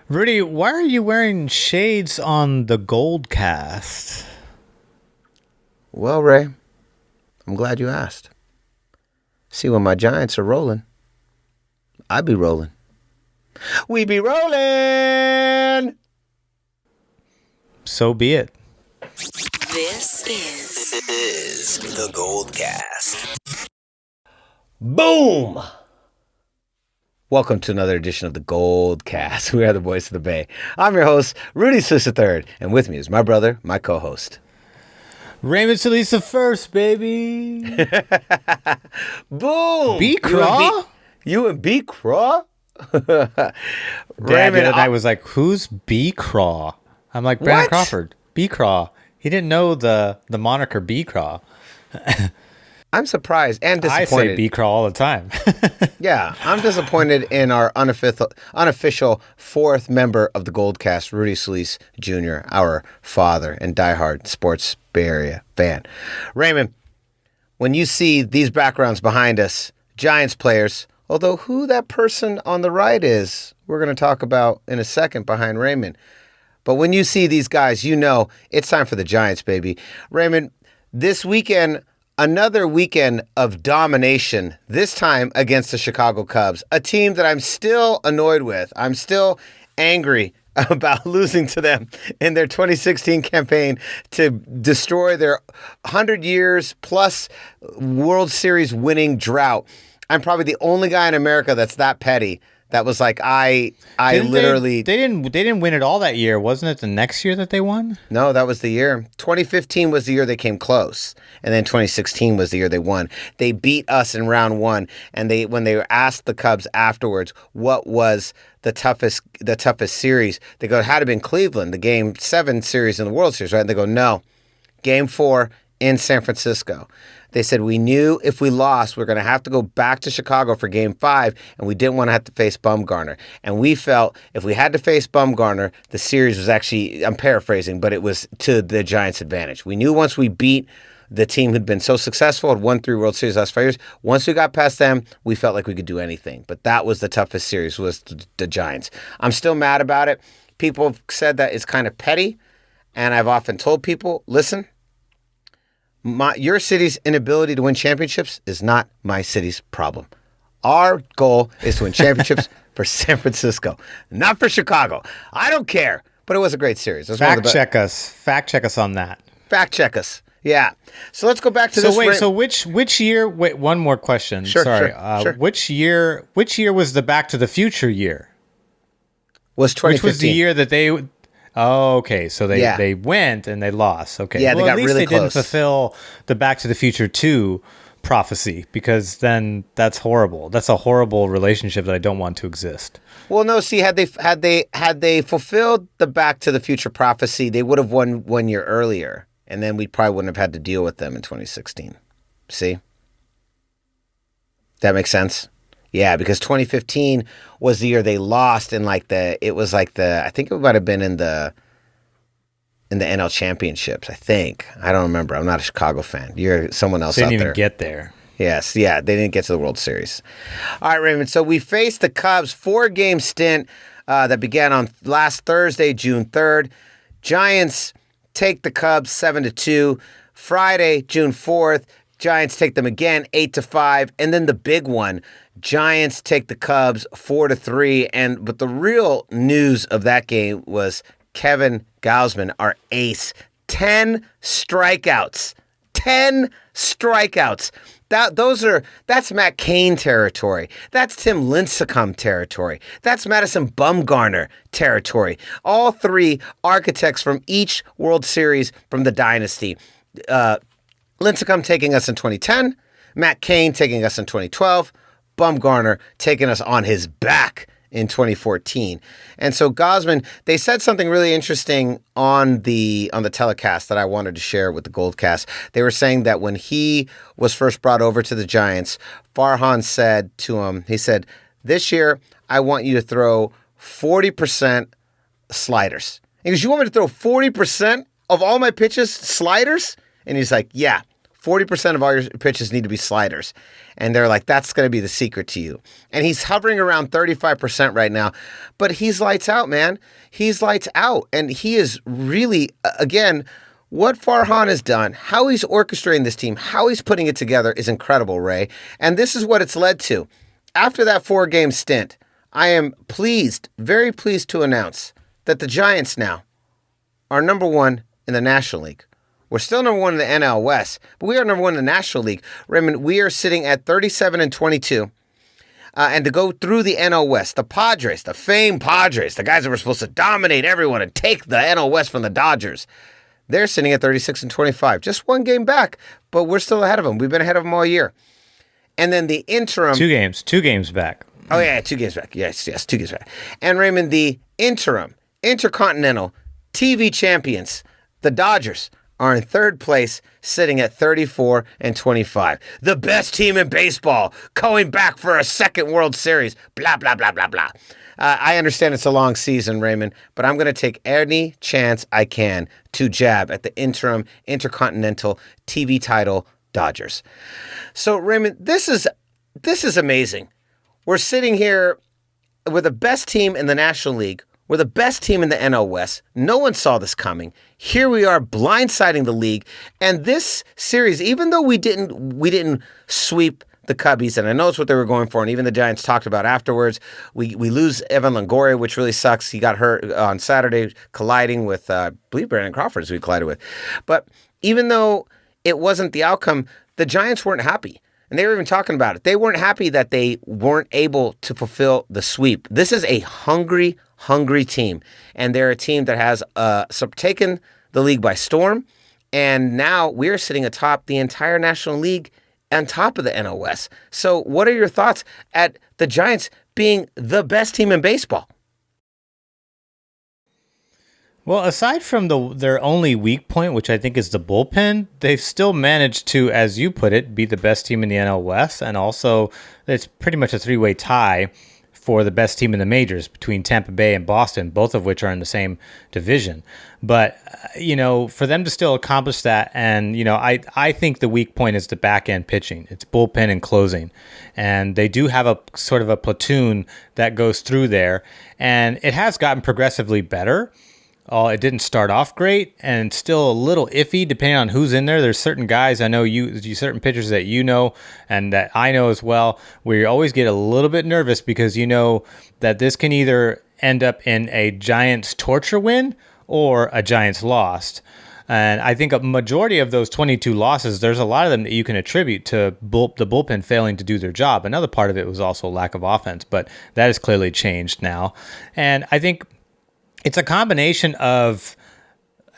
Rudy, why are you wearing shades on the GoldCast? Well, Ray, I'm glad you asked. See, when my Giants are rolling, I be rolling. We be rolling! So be it. This is the GoldCast. Boom! Welcome to another edition of the GoldCast. We are the voice of the Bay. I'm your host, Rudy Solis III, and with me is my brother, my co-host, Raymond Solis the first, baby. Boom! B-Craw? You and B-Craw? Dad the other night was like, who's B-Craw? I'm like, Brandon What? Crawford. B-Craw. He didn't know the moniker B-Craw. I'm surprised and I disappointed. say B-Craw all the time. Yeah, I'm disappointed in our unofficial fourth member of the GoldCast, Rudy Solis Jr., our father and diehard sports Bay Area fan. Raymond, when you see these backgrounds behind us, Giants players, although who that person on the right is, we're going to talk about in a second behind Raymond. But when you see these guys, you know it's time for the Giants, baby. Raymond, this weekend, another weekend of domination, this time against the Chicago Cubs, a team that I'm still annoyed with. I'm still angry about losing to them in their 2016 campaign to destroy their 100 years plus World Series winning drought. I'm probably the only guy in America that's that petty. That was like, I literally... They didn't win it all that year. Wasn't it the next year that they won? No, that was the year. 2015 was the year they came close. And then 2016 was the year they won. They beat us in round one. And when they asked the Cubs afterwards what was the toughest series, they go, it had to have been Cleveland, the Game 7 series in the World Series, right? And they go, no, Game 4 in San Francisco. They said, we knew if we lost, we were going to have to go back to Chicago for Game 5, and we didn't want to have to face Bumgarner. And we felt if we had to face Bumgarner, the series was actually, I'm paraphrasing, but it was to the Giants' advantage. We knew once we beat the team who'd been so successful, had won 3 World Series last 5 years, once we got past them, we felt like we could do anything. But that was the toughest series, was the Giants. I'm still mad about it. People have said that it's kind of petty, and I've often told people, listen, your city's inability to win championships is not my city's problem. Our goal is to win championships for San Francisco, not for Chicago. I don't care, but it was a great series. Fact check us on that. Fact check us. Yeah. So let's go back to this. So which year? Wait, one more question. Sure. Sorry. Sure. Which year was the Back to the Future year? Was 2015. Which was the year that they... Oh, okay. So they went and they lost. Okay. Yeah, they got at least really they close. didn't fulfill the Back to the Future 2 prophecy, because then that's horrible. That's a horrible relationship that I don't want to exist. Well, no. See, had they fulfilled the Back to the Future prophecy, they would have won 1 year earlier, and then we probably wouldn't have had to deal with them in 2016. See? That makes sense? Yeah, because 2015 was the year they lost in I think it might have been in the NL Championships, I think. I don't remember. I'm not a Chicago fan. You're someone else They out didn't there. even get there. Yes, yeah, they didn't get to the World Series. All right, Raymond, so we faced the Cubs, 4-game stint that began on last Thursday, June 3rd. Giants take the Cubs 7-2. Friday, June 4th, Giants take them again 8-5. And then the big one, Giants take the Cubs 4-3. But the real news of that game was Kevin Gausman, our ace, 10 strikeouts. 10 strikeouts. That's Matt Cain territory. That's Tim Lincecum territory. That's Madison Bumgarner territory. All 3 architects from each World Series from the dynasty. Lincecum taking us in 2010, Matt Cain taking us in 2012, Bumgarner taking us on his back in 2014. And so Gausman, they said something really interesting on the telecast that I wanted to share with the GoldCast. They were saying that when he was first brought over to the Giants, Farhan said to him, he said, this year, I want you to throw 40% sliders. He goes, you want me to throw 40% of all my pitches sliders? And he's like, yeah, 40% of all your pitches need to be sliders. And they're like, that's going to be the secret to you. And he's hovering around 35% right now. But he's lights out, man. He's lights out. And he is really, again, what Farhan has done, how he's orchestrating this team, how he's putting it together is incredible, Ray. And this is what it's led to. After that 4-game stint, I am pleased, very pleased to announce that the Giants now are number 1 in the National League. We're still number 1 in the NL West, but we are number 1 in the National League. Raymond, we are sitting at 37-22. And to go through the NL West, the Padres, the famed Padres, the guys that were supposed to dominate everyone and take the NL West from the Dodgers, they're sitting at 36-25. Just 1 game back, but we're still ahead of them. We've been ahead of them all year. And then the interim... 2 games back. Oh, yeah, 2 games back. Yes, 2 games back. And Raymond, the interim, intercontinental TV champions, the Dodgers, are in 3rd place, sitting at 34-25. The best team in baseball, going back for a 2nd World Series. Blah, blah, blah, blah, blah. I understand it's a long season, Raymond, but I'm going to take any chance I can to jab at the interim intercontinental TV title Dodgers. So, Raymond, this is amazing. We're sitting here with the best team in the National League. We're the best team in the NL West. No one saw this coming. Here we are blindsiding the league. And this series, even though we didn't sweep the Cubbies, and I know it's what they were going for, and even the Giants talked about afterwards, we lose Evan Longoria, which really sucks. He got hurt on Saturday colliding with, I believe, Brandon Crawford, who we collided with. But even though it wasn't the outcome, the Giants weren't happy. And they were even talking about it. They weren't happy that they weren't able to fulfill the sweep. This is a hungry team. And they're a team that has taken the league by storm. And now we're sitting atop the entire National League on top of the NL West. So what are your thoughts at the Giants being the best team in baseball? Well, aside from their only weak point, which I think is the bullpen, they've still managed to, as you put it, be the best team in the NL West. And also, it's pretty much a 3-way tie for the best team in the majors between Tampa Bay and Boston, both of which are in the same division. But, for them to still accomplish that, and, I think the weak point is the back-end pitching. It's bullpen and closing. And they do have a sort of a platoon that goes through there. And it has gotten progressively better. It didn't start off great and still a little iffy depending on who's in there. There's certain guys I know certain pitchers that you know and that I know as well, where you always get a little bit nervous because you know that this can either end up in a Giants torture win or a Giants lost. And I think a majority of those 22 losses, there's a lot of them that you can attribute to the bullpen failing to do their job. Another part of it was also lack of offense, but that has clearly changed now. And I think it's a combination of,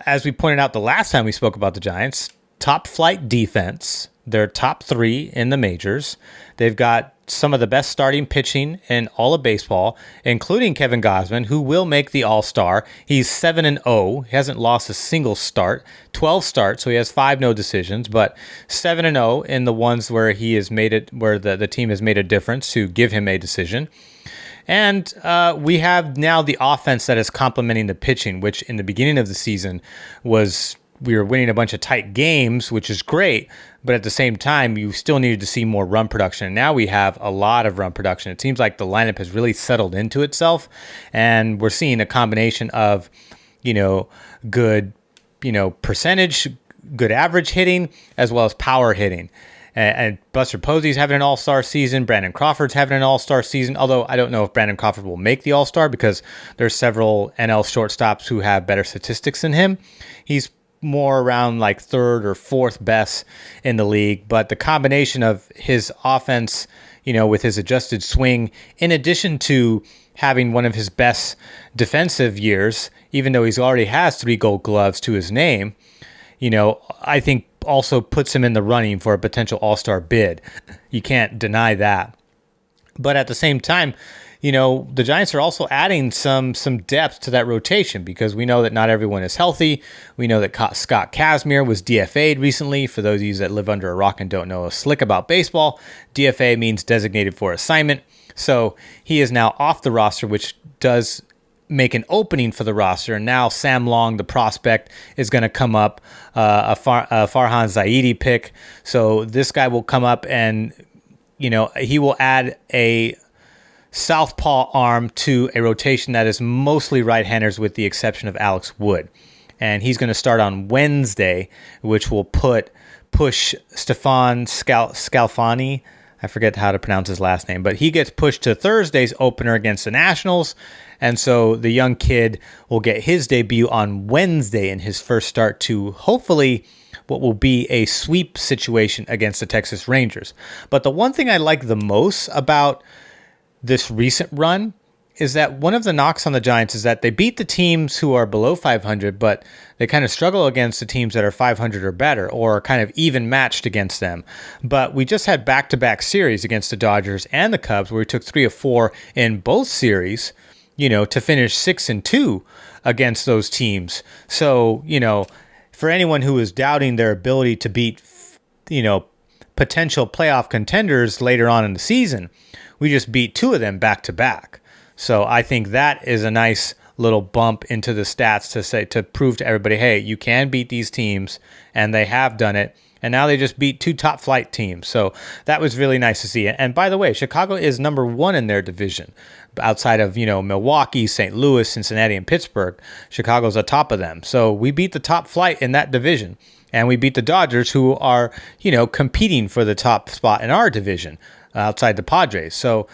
as we pointed out the last time we spoke about the Giants, top flight defense. They're top 3 in the majors. They've got some of the best starting pitching in all of baseball, including Kevin Gausman, who will make the All-Star. He's 7-0. He hasn't lost a single start. 12 starts, so he has 5 no decisions, but 7-0 in the ones where he has made it, where the team has made a difference to give him a decision. And we have now the offense that is complementing the pitching, which in the beginning of the season we were winning a bunch of tight games, which is great. But at the same time, you still needed to see more run production. And now we have a lot of run production. It seems like the lineup has really settled into itself. And we're seeing a combination of, good, percentage, good average hitting, as well as power hitting. And Buster Posey's having an all-star season. Brandon Crawford's having an all-star season. Although I don't know if Brandon Crawford will make the all-star because there's several NL shortstops who have better statistics than him. He's more around like 3rd or 4th best in the league. But the combination of his offense, with his adjusted swing, in addition to having one of his best defensive years, even though he's already has 3 Gold Gloves to his name, I think also puts him in the running for a potential all-star bid. You can't deny that. But at the same time, the Giants are also adding some depth to that rotation because we know that not everyone is healthy. We know that Scott Kazmir was DFA'd recently. For those of you that live under a rock and don't know a slick about baseball, DFA means designated for assignment. So he is now off the roster, which does make an opening for the roster. And now Sam Long, the prospect, is going to come up, a Farhan Zaidi pick. So this guy will come up and, he will add a southpaw arm to a rotation that is mostly right-handers with the exception of Alex Wood. And he's going to start on Wednesday, which will push Stefan Scalfani. I forget how to pronounce his last name, but he gets pushed to Thursday's opener against the Nationals. And so the young kid will get his debut on Wednesday in his first start to hopefully what will be a sweep situation against the Texas Rangers. But the one thing I like the most about this recent run is that one of the knocks on the Giants is that they beat the teams who are below 500, but they kind of struggle against the teams that are 500 or better, or are kind of even matched against them. But we just had back-to-back series against the Dodgers and the Cubs where we took 3 of 4 in both series, to finish 6-2 against those teams. So, for anyone who is doubting their ability to beat, potential playoff contenders later on in the season, we just beat 2 of them back-to-back. So I think that is a nice little bump into the stats to prove to everybody, hey, you can beat these teams, and they have done it. And now they just beat 2 top flight teams. So that was really nice to see. And by the way, Chicago is number 1 in their division. Outside of, Milwaukee, St. Louis, Cincinnati, and Pittsburgh, Chicago's atop of them. So we beat the top flight in that division. And we beat the Dodgers, who are, competing for the top spot in our division outside the Padres. So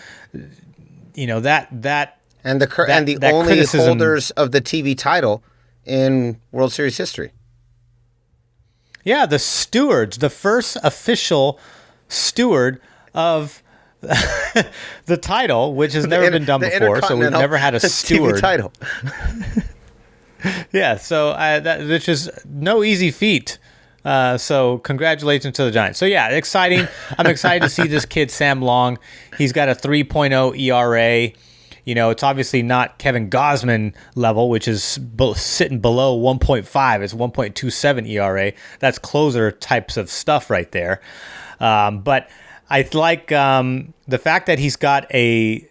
that only holders of the TV title in World Series history. Yeah, the stewards, the first official steward of the title, which has never been done before. So we've never had a steward TV title. Yeah, so which is no easy feat. So congratulations to the Giants. So yeah, exciting. I'm excited to see this kid, Sam Long. He's got a 3.0 ERA. It's obviously not Kevin Gausman level, which is sitting below 1.5. It's 1.27 ERA. That's closer types of stuff right there. But I like the fact that he's got a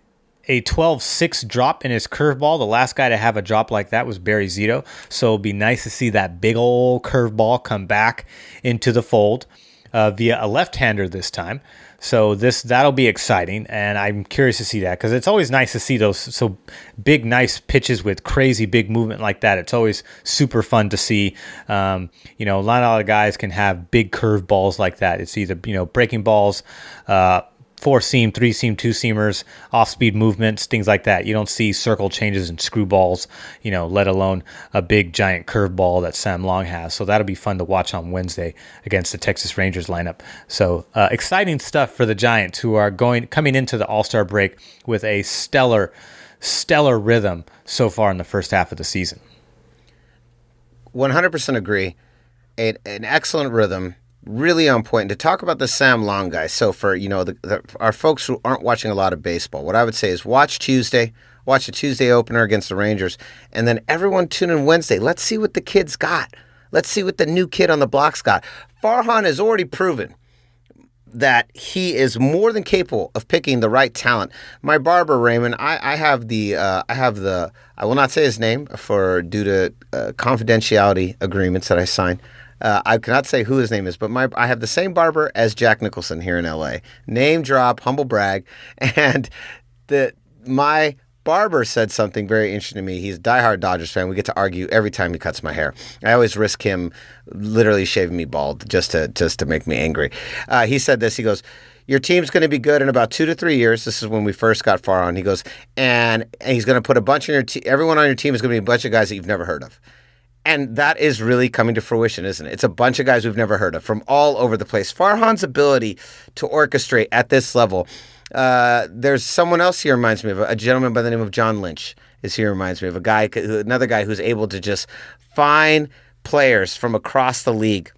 12-6 drop in his curveball. The last guy to have a drop like that was Barry Zito. So it'll be nice to see that big old curveball come back into the fold via a left-hander this time. So that'll be exciting, and I'm curious to see that because it's always nice to see those so big, nice pitches with crazy big movement like that. It's always super fun to see. Not a lot of guys can have big curve balls like that. It's either breaking balls, 4-seam, 3-seam, 2-seamers, off-speed movements, things like that. You don't see circle changes and screwballs, let alone a big giant curveball that Sam Long has. So that'll be fun to watch on Wednesday against the Texas Rangers lineup. So exciting stuff for the Giants, who are coming into the All-Star break with a stellar rhythm so far in the first half of the season. 100% agree. An excellent rhythm. Really on point. And to talk about the Sam Long guy, so for our folks who aren't watching a lot of baseball, what I would say is watch the Tuesday opener against the Rangers, and then everyone tune in Wednesday. Let's see what the kid's got. Let's see what the new kid on the block's got. Farhan has already proven that he is more than capable of picking the right talent. My barber, Raymond, I will not say his name due to confidentiality agreements that I signed. I cannot say who his name is, but I have the same barber as Jack Nicholson here in LA. Name drop, humble brag. And my barber said something very interesting to me. He's a diehard Dodgers fan. We get to argue every time he cuts my hair. I always risk him literally shaving me bald just to make me angry. He said this. He goes, your team's going to be good in about 2 to 3 years. This is when we first got far on. He goes, and he's going to put a bunch on your team. Everyone on your team is going to be a bunch of guys that you've never heard of. And that is really coming to fruition, isn't it? It's a bunch of guys we've never heard of from all over the place. Farhan's ability to orchestrate at this level. There's someone else he reminds me of, a gentleman by the name of John Lynch reminds me of, another guy who's able to just find players from across the league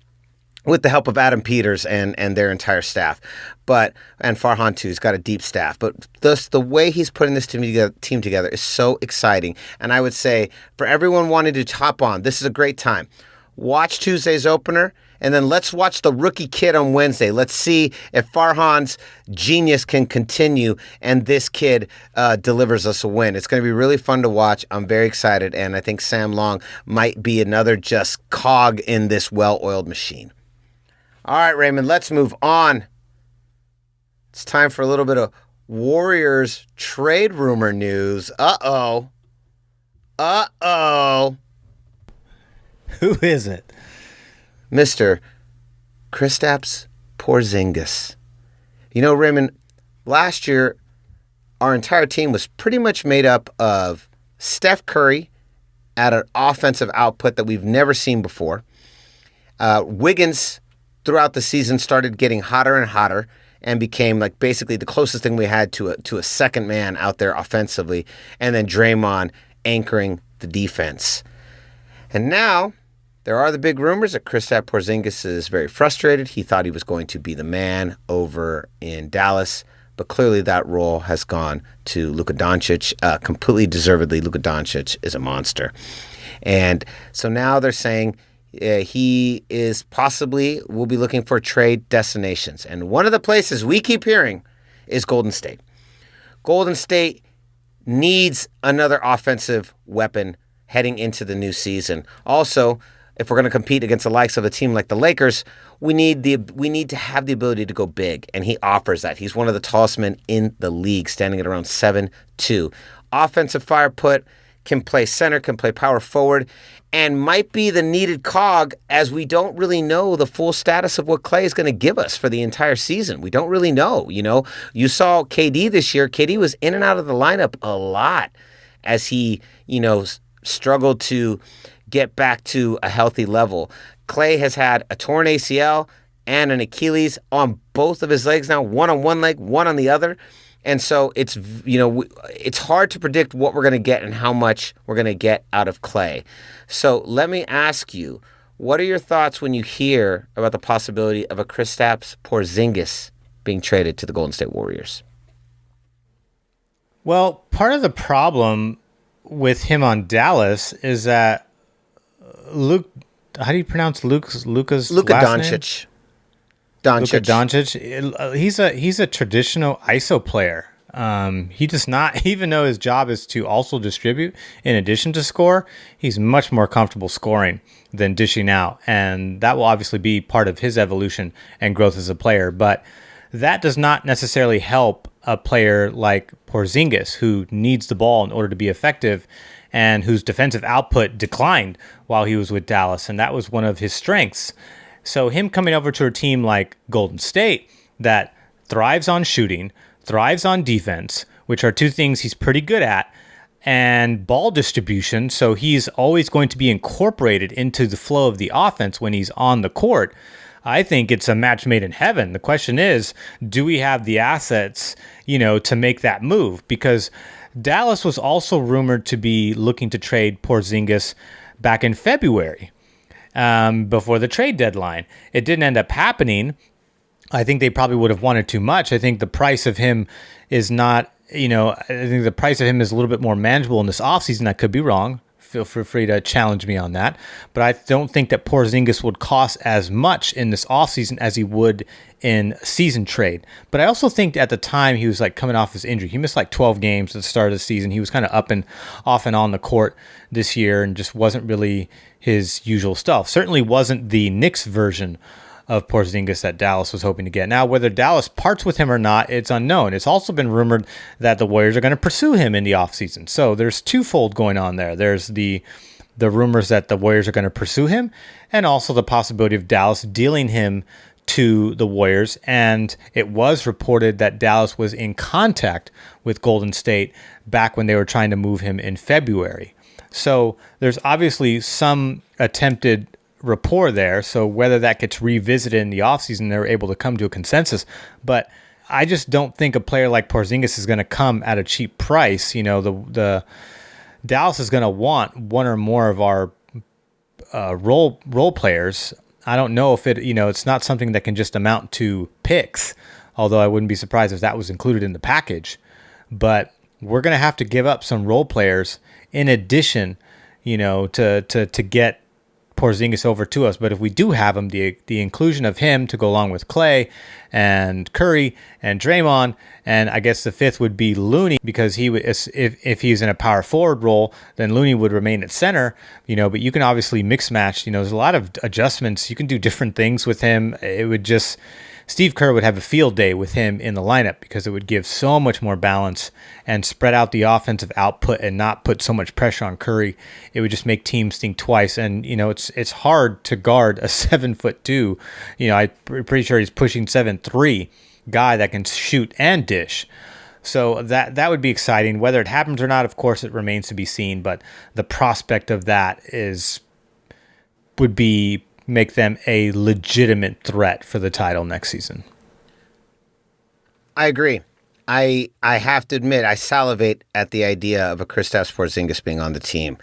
with the help of Adam Peters and their entire staff. And Farhan too, he's got a deep staff. But the way he's putting this team together is so exciting. And I would say for everyone wanting to hop on, this is a great time. Watch Tuesday's opener And then let's watch the rookie kid on Wednesday. Let's see if Farhan's genius can continue and this kid delivers us a win. It's going to be really fun to watch. I'm very excited, and I think Sam Long might be another just cog in this well-oiled machine. All right, Raymond, let's move on. It's time for a little bit of Warriors trade rumor news. Uh-oh. Who is it? Mr. Kristaps Porzingis. You know, Raymond, last year, our entire team was pretty much made up of Steph Curry at an offensive output that we've never seen before. Wiggins, throughout the season, started getting hotter and hotter and became like basically the closest thing we had to a second man out there offensively. And then Draymond anchoring the defense. And now there are the big rumors that Kristaps Porzingis is very frustrated. He thought he was going to be the man over in Dallas, but clearly that role has gone to Luka Doncic. Completely deservedly, Luka Doncic is a monster. And so now they're saying he is possibly will be looking for trade destinations. And one of the places we keep hearing is Golden State. Golden State needs another offensive weapon heading into the new season. Also, if we're going to compete against the likes of a team like the Lakers, we need to have the ability to go big, and he offers that. He's one of the tallest men in the league, standing at around 7'2". Offensive fire put, can play center, can play power forward, and might be the needed cog, as we don't really know the full status of what Klay is going to give us for the entire season. We don't really know. You know, you saw KD this year. KD was in and out of the lineup a lot as he, struggled to get back to a healthy level. Klay has had a torn ACL and an Achilles on both of his legs now, one on one leg, one on the other. And so it's hard to predict what we're going to get and how much we're going to get out of Klay. So let me ask you, what are your thoughts when you hear about the possibility of a Kristaps Porzingis being traded to the Golden State Warriors? Well, part of the problem with him on Dallas is that how do you pronounce Luka's Luka last Doncic. name? Luka Doncic. He's a traditional ISO player. He does not, even though his job is to also distribute in addition to score, he's much more comfortable scoring than dishing out. And that will obviously be part of his evolution and growth as a player. But that does not necessarily help a player like Porzingis, who needs the ball in order to be effective and whose defensive output declined while he was with Dallas. And that was one of his strengths. So him coming over to a team like Golden State that thrives on shooting, thrives on defense, which are two things he's pretty good at, and ball distribution, so he's always going to be incorporated into the flow of the offense when he's on the court. I think it's a match made in heaven. The question is, do we have the assets, to make that move? Because Dallas was also rumored to be looking to trade Porzingis back in February, before the trade deadline. It didn't end up happening. I think they probably would have wanted too much. I think the price of him is not, I think the price of him is a little bit more manageable in this offseason. I could be wrong. Feel free to challenge me on that. But I don't think that Porzingis would cost as much in this offseason as he would in a season trade. But I also think at the time he was coming off his injury. He missed 12 games at the start of the season. He was kind of up and off and on the court this year and just wasn't really his usual stuff. Certainly wasn't the Knicks version of Porzingis that Dallas was hoping to get. Now, whether Dallas parts with him or not, it's unknown. It's also been rumored that the Warriors are going to pursue him in the offseason. So there's twofold going on there. There's the rumors that the Warriors are going to pursue him, and also the possibility of Dallas dealing him to the Warriors. And it was reported that Dallas was in contact with Golden State back when they were trying to move him in February. So there's obviously some attempted rapport there. So whether that gets revisited in the offseason, they're able to come to a consensus. But I just don't think a player like Porzingis is going to come at a cheap price. The Dallas is going to want one or more of our role players. I don't know if it's not something that can just amount to picks, although I wouldn't be surprised if that was included in the package. But we're going to have to give up some role players in addition, to get Porzingis over to us. But if we do have him, the inclusion of him to go along with Clay and Curry and Draymond, and I guess the fifth would be Looney, because he would, if he's in a power forward role, then Looney would remain at center. But you can obviously mix match. There's a lot of adjustments. You can do different things with him. Steve Kerr would have a field day with him in the lineup, because it would give so much more balance and spread out the offensive output and not put so much pressure on Curry. It would just make teams think twice. And, it's hard to guard a 7'2". I'm pretty sure he's pushing 7'3" guy that can shoot and dish. So that would be exciting. Whether it happens or not, of course, it remains to be seen. But the prospect of that would make them a legitimate threat for the title next season. I agree. I have to admit, I salivate at the idea of a Kristaps Porzingis being on the team,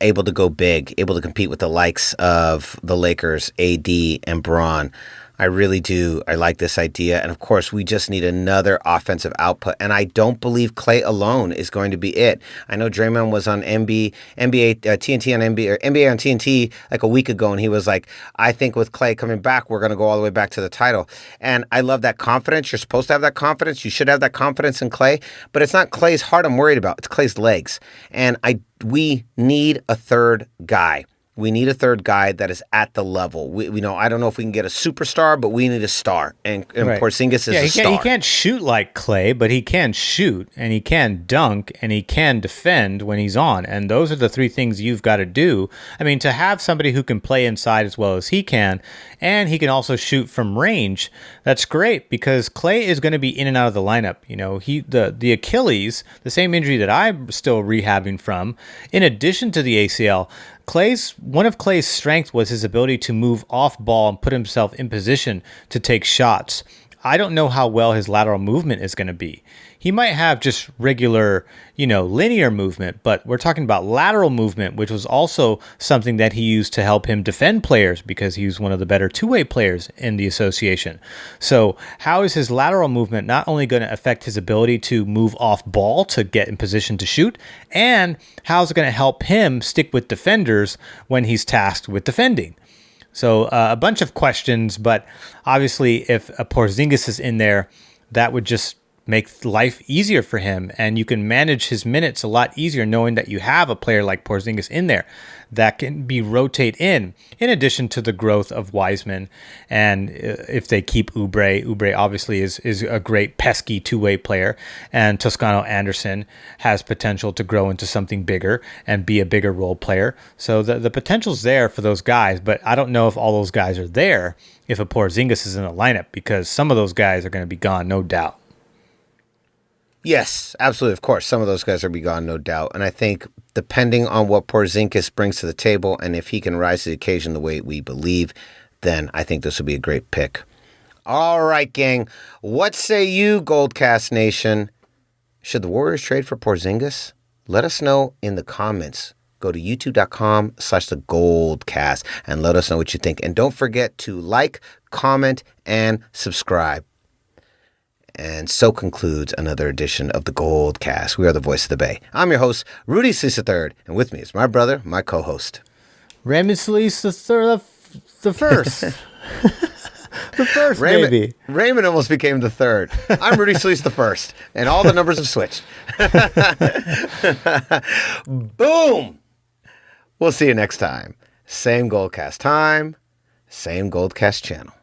able to go big, able to compete with the likes of the Lakers, AD, and Braun. I really do. I like this idea. And of course, we just need another offensive output. And I don't believe Clay alone is going to be it. I know Draymond was on NBA TNT on NBA, or NBA on TNT like a week ago, and he was like, I think with Clay coming back, we're going to go all the way back to the title. And I love that confidence. You're supposed to have that confidence. You should have that confidence in Clay. But it's not Clay's heart I'm worried about. It's Clay's legs. And we need a third guy. We need a third guy that is at the level. We know, I don't know if we can get a superstar, but we need a star. And right. Porzingis is a star. He can't shoot like Clay, but he can shoot, and he can dunk, and he can defend when he's on. And those are the three things you've got to do. I mean, to have somebody who can play inside as well as he can, and he can also shoot from range, that's great, because Clay is going to be in and out of the lineup. The Achilles, the same injury that I'm still rehabbing from, in addition to the ACL, one of Clay's strengths was his ability to move off ball and put himself in position to take shots. I don't know how well his lateral movement is going to be. He might have just regular, linear movement, but we're talking about lateral movement, which was also something that he used to help him defend players, because he was one of the better two-way players in the association. So how is his lateral movement not only going to affect his ability to move off ball to get in position to shoot, and how is it going to help him stick with defenders when he's tasked with defending? So a bunch of questions, but obviously if a Porzingis is in there, that would just make life easier for him, and you can manage his minutes a lot easier knowing that you have a player like Porzingis in there that can be rotate in addition to the growth of Wiseman. And if they keep Oubre obviously is a great pesky two-way player, and Toscano Anderson has potential to grow into something bigger and be a bigger role player. So the potential's there for those guys, but I don't know if all those guys are there if a Porzingis is in the lineup, because some of those guys are going to be gone, no doubt. Yes, absolutely. Of course, some of those guys are be gone, no doubt. And I think depending on what Porzingis brings to the table, and if he can rise to the occasion the way we believe, then I think this will be a great pick. All right, gang. What say you, GoldCast Nation? Should the Warriors trade for Porzingis? Let us know in the comments. Go to youtube.com/thegoldcast and let us know what you think. And don't forget to like, comment, and subscribe. And so concludes another edition of the GoldCast. We are the voice of the Bay. I'm your host, Rudy Solis III, and with me is my brother, my co-host, Raymond Solis the first. The first, Raymond, baby. Raymond almost became the third. I'm Rudy Solis the first, and all the numbers have switched. Boom! We'll see you next time. Same GoldCast time, same GoldCast channel.